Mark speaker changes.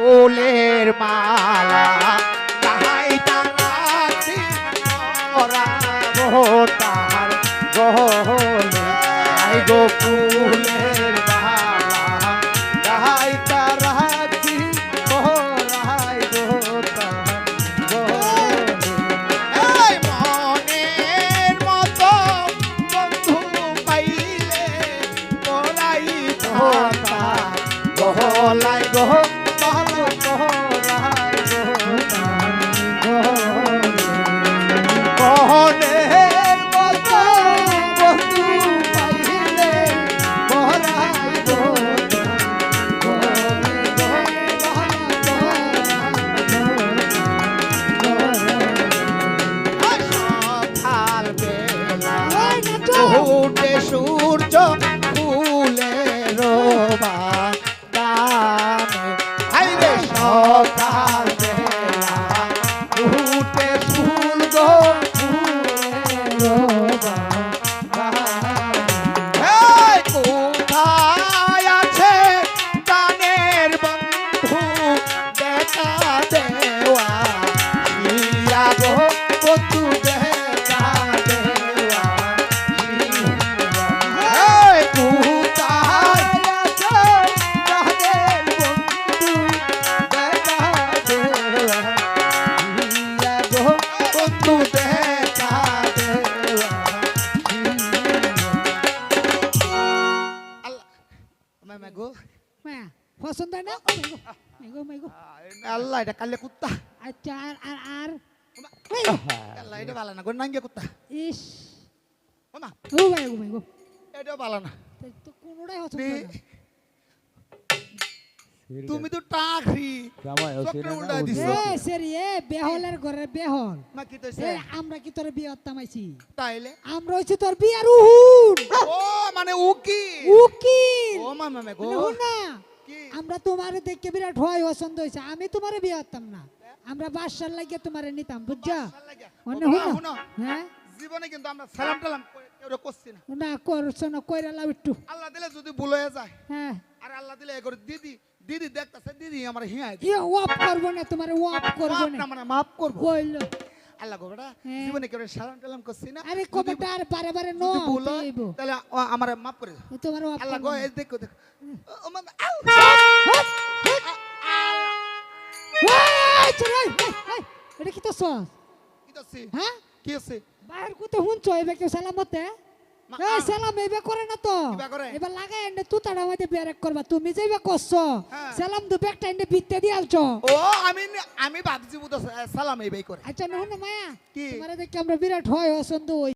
Speaker 1: ফুলের মালা গাইতা রাখি পরাবো তার গহনে আই গো ফুলের মালা গাইতা রাখি পরাই গো তার গহনে এই মনের মতো বন্ধু পাইলে পরাই গো তার গহলাই গো সূর্য ফুলের বাগানে হাইরে সকাল বেলা উঠে ফুল গো ফুলের বাগানে কোথায় আছে গানের বন্ধু দেখা দেওয়া ইয়া গো বন্ধু দেখা দেওয়া
Speaker 2: পছন্দ না
Speaker 1: আল্লাহ এটা কালে কুত্তা
Speaker 2: আচ্ছা আর
Speaker 1: আল্লাহ এটা ভালো না গো নাঙ্গে কুত্তা
Speaker 2: ইস
Speaker 1: ওমা
Speaker 2: ও ভাই গো
Speaker 1: এটা ভালো না
Speaker 2: তো কোনটাই পছন্দ না
Speaker 1: তুমি তো টাকরি
Speaker 3: জামাই হচ্ছে
Speaker 1: চক্র
Speaker 3: না
Speaker 1: উল্টা দিছো
Speaker 2: এ সেরি এ বেহলের ঘরে বেহল
Speaker 1: মা কি তইছে
Speaker 2: এ আমরা কি তোর বিয়ে তামাইছি
Speaker 1: তাইলে
Speaker 2: আমরা হইছি তোর বিয়ার উহুন
Speaker 1: ও মানে উকি
Speaker 2: উকিল
Speaker 1: ও মামা মে গো
Speaker 2: না
Speaker 1: কি
Speaker 2: আমরা তোমারে দেখে বিরাট হয় পছন্দ হইছে আমি তোমারে বিয়ে করতাম না আমরা বাসার লাগিয়ে তোমারে নিতাম বুঝছা অন্য হুনো হ্যাঁ
Speaker 1: জীবনে কিন্তু আমরা সালাম টালাম কেউ করছি না
Speaker 2: না করছো না কইরা লাভ একটু
Speaker 1: আল্লাহ দিলে যদি ভুল হয়ে যায়
Speaker 2: হ্যাঁ
Speaker 1: আর আল্লাহ দিলে এগো দিদি দিদি দেখতাছে দিদি আমার হিয়ায়
Speaker 2: ইয়ে ওয়াপ করবো না তোমারে ওয়াপ করবো না
Speaker 1: মানে মাফ করব
Speaker 2: কইলো
Speaker 1: আল্লাহ গো বেটা
Speaker 2: হ্যাঁ।
Speaker 1: জীবনে কেউ সালাম টালাম করছি না
Speaker 2: আরে কবেটা আর বারে বারে নো
Speaker 1: যদি ভুল হয়,
Speaker 2: হইব
Speaker 1: তাহলে আমার মাফ করে দাও
Speaker 2: তোমার ওয়াপ
Speaker 1: আল্লাহ গো এই দেখো দেখো ও মামা আউ
Speaker 2: এটা কি তো সস
Speaker 1: কি দছি
Speaker 2: হ্যাঁ
Speaker 1: কি আছে
Speaker 2: বাইরে কুতে হুনছো এবে কেউ সালামতে এই সালাম এবে করে না তো
Speaker 1: কিবা করে?
Speaker 2: এবার লাগাই এন্ডে তুতাড়া মধ্যে বেরেক করবা তুমি যাইবা করছো
Speaker 1: হ্যাঁ।
Speaker 2: সালাম দু ব্যাগটা এন্ডে বিতে দি আলছো
Speaker 1: ও আমি ভাবছি বুঝছ সালাম এই ভাই করে
Speaker 2: আচ্ছা না হুন মায়া
Speaker 1: কি?
Speaker 2: তোমারে দেখে আমরা বিরাট হয় পছন্দ হই